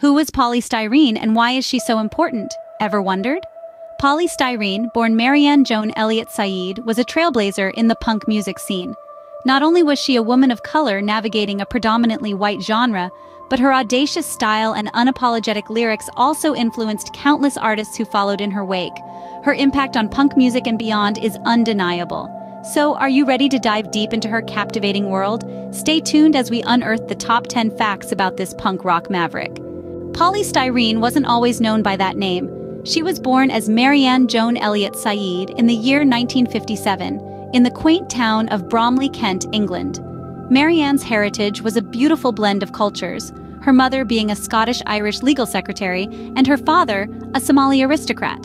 Who was Styrene and why is she so important? Ever wondered? Styrene, born Marianne Joan Elliott Said, was a trailblazer in the punk music scene. Not only was she a woman of color navigating a predominantly white genre, but her audacious style and unapologetic lyrics also influenced countless artists who followed in her wake. Her impact on punk music and beyond is undeniable. So, are you ready to dive deep into her captivating world? Stay tuned as we unearth the top 10 facts about this punk rock maverick. Styrene wasn't always known by that name. She was born as Marianne Joan Elliott Said in the year 1957, in the quaint town of Bromley, Kent, England. Marianne's heritage was a beautiful blend of cultures, her mother being a Scottish-Irish legal secretary and her father a Somali aristocrat.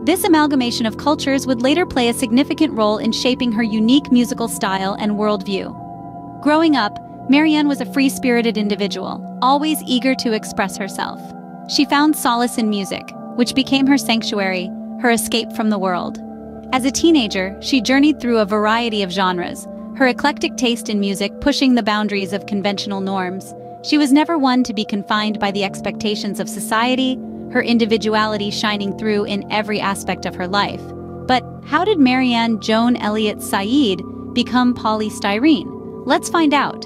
This amalgamation of cultures would later play a significant role in shaping her unique musical style and worldview. Growing up, Marianne was a free-spirited individual, always eager to express herself. She found solace in music, which became her sanctuary, her escape from the world. As a teenager, she journeyed through a variety of genres, her eclectic taste in music pushing the boundaries of conventional norms. She was never one to be confined by the expectations of society, her individuality shining through in every aspect of her life. But how did Marianne Joan Elliott Said become Styrene? Let's find out.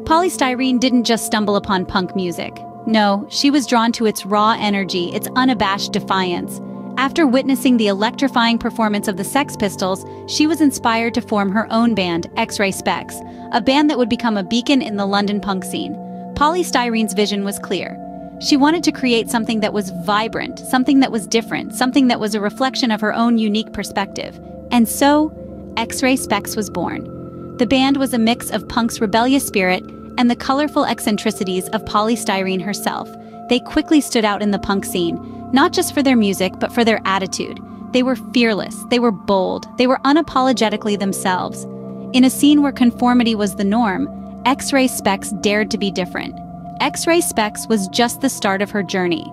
Styrene didn't just stumble upon punk music. No, she was drawn to its raw energy, its unabashed defiance. After witnessing the electrifying performance of the Sex Pistols, she was inspired to form her own band, Spex, a band that would become a beacon in the London punk scene. Styrene's vision was clear. She wanted to create something that was vibrant, something that was different, something that was a reflection of her own unique perspective. And so, Spex was born. The band was a mix of punk's rebellious spirit and the colorful eccentricities of Styrene herself. They quickly stood out in the punk scene, not just for their music, but for their attitude. They were fearless, they were bold, they were unapologetically themselves. In a scene where conformity was the norm, Spex dared to be different. Spex was just the start of her journey.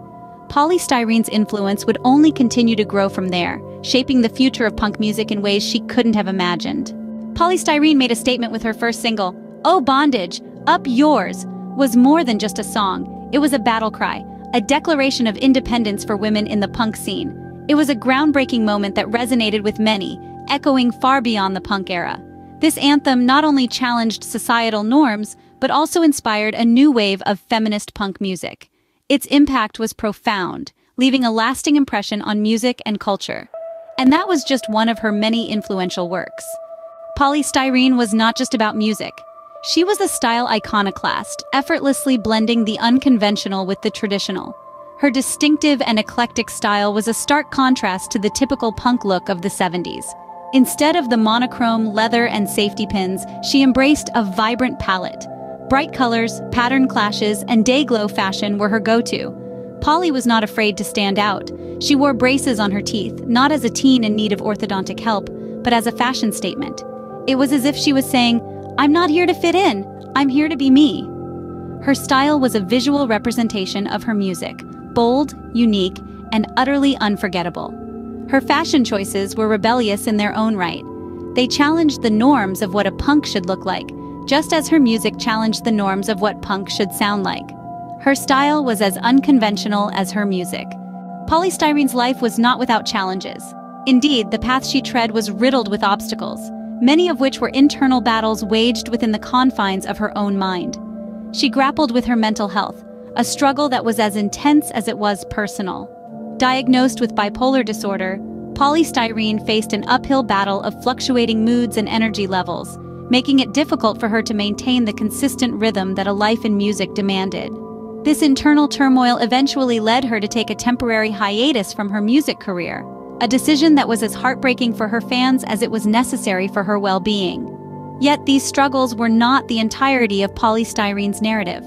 Styrene's influence would only continue to grow from there, shaping the future of punk music in ways she couldn't have imagined. Styrene made a statement with her first single, "Oh Bondage, Up Yours," was more than just a song. It was a battle cry, a declaration of independence for women in the punk scene. It was a groundbreaking moment that resonated with many, echoing far beyond the punk era. This anthem not only challenged societal norms, but also inspired a new wave of feminist punk music. Its impact was profound, leaving a lasting impression on music and culture. And that was just one of her many influential works. Styrene was not just about music. She was a style iconoclast, effortlessly blending the unconventional with the traditional. Her distinctive and eclectic style was a stark contrast to the typical punk look of the 70s. Instead of the monochrome leather and safety pins, she embraced a vibrant palette. Bright colors, pattern clashes, and day-glow fashion were her go-to. Polly was not afraid to stand out. She wore braces on her teeth, not as a teen in need of orthodontic help, but as a fashion statement. It was as if she was saying, "I'm not here to fit in, I'm here to be me." Her style was a visual representation of her music, bold, unique, and utterly unforgettable. Her fashion choices were rebellious in their own right. They challenged the norms of what a punk should look like, just as her music challenged the norms of what punk should sound like. Her style was as unconventional as her music. Styrene's life was not without challenges. Indeed, the path she tread was riddled with obstacles, many of which were internal battles waged within the confines of her own mind. She grappled with her mental health, a struggle that was as intense as it was personal. Diagnosed with bipolar disorder, Styrene faced an uphill battle of fluctuating moods and energy levels, making it difficult for her to maintain the consistent rhythm that a life in music demanded. This internal turmoil eventually led her to take a temporary hiatus from her music career, a decision that was as heartbreaking for her fans as it was necessary for her well-being. Yet these struggles were not the entirety of Styrene's narrative.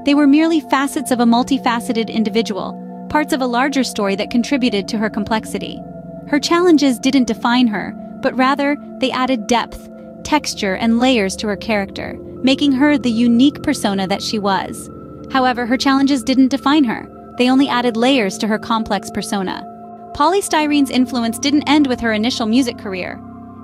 They were merely facets of a multifaceted individual, parts of a larger story that contributed to her complexity. Her challenges didn't define her, but rather they added depth, texture, and layers to her character, making her the unique persona that she was. However, her challenges didn't define her. They only added layers to her complex persona. Styrene's influence didn't end with her initial music career.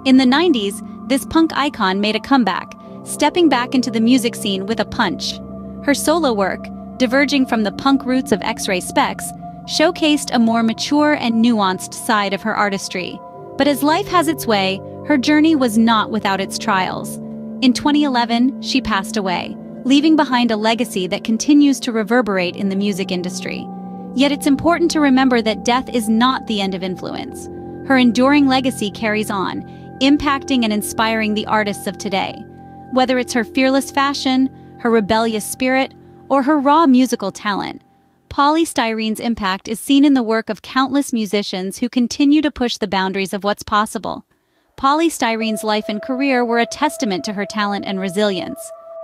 In the 90s, this punk icon made a comeback, stepping back into the music scene with a punch. Her solo work, diverging from the punk roots of X-Ray Spex, showcased a more mature and nuanced side of her artistry. But as life has its way, her journey was not without its trials. In 2011, she passed away, leaving behind a legacy that continues to reverberate in the music industry. Yet it's important to remember that death is not the end of influence. Her enduring legacy carries on, impacting and inspiring the artists of today. Whether it's her fearless fashion, her rebellious spirit, or her raw musical talent, Styrene's impact is seen in the work of countless musicians who continue to push the boundaries of what's possible. Styrene's life and career were a testament to her talent and resilience.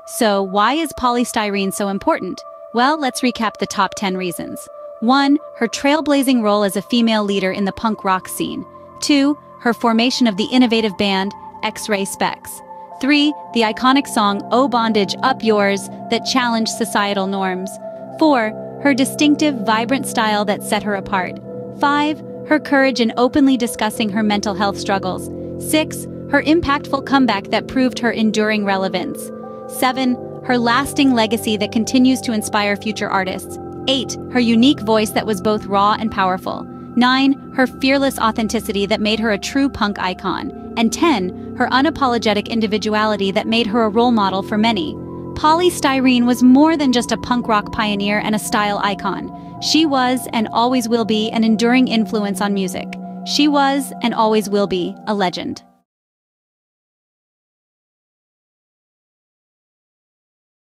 So, why is Styrene so important? Well, let's recap the top 10 reasons. 1. Her trailblazing role as a female leader in the punk rock scene. 2. Her formation of the innovative band X-Ray Spex. 3. The iconic song "Oh Bondage, Up Yours" that challenged societal norms. 4. Her distinctive, vibrant style that set her apart. 5. Her courage in openly discussing her mental health struggles. 6. Her impactful comeback that proved her enduring relevance. 7. Her lasting legacy that continues to inspire future artists. 8. Her unique voice that was both raw and powerful. 9. Her fearless authenticity that made her a true punk icon. And 10. Her unapologetic individuality that made her a role model for many. Styrene was more than just a punk rock pioneer and a style icon. She was, and always will be, an enduring influence on music. She was, and always will be, a legend.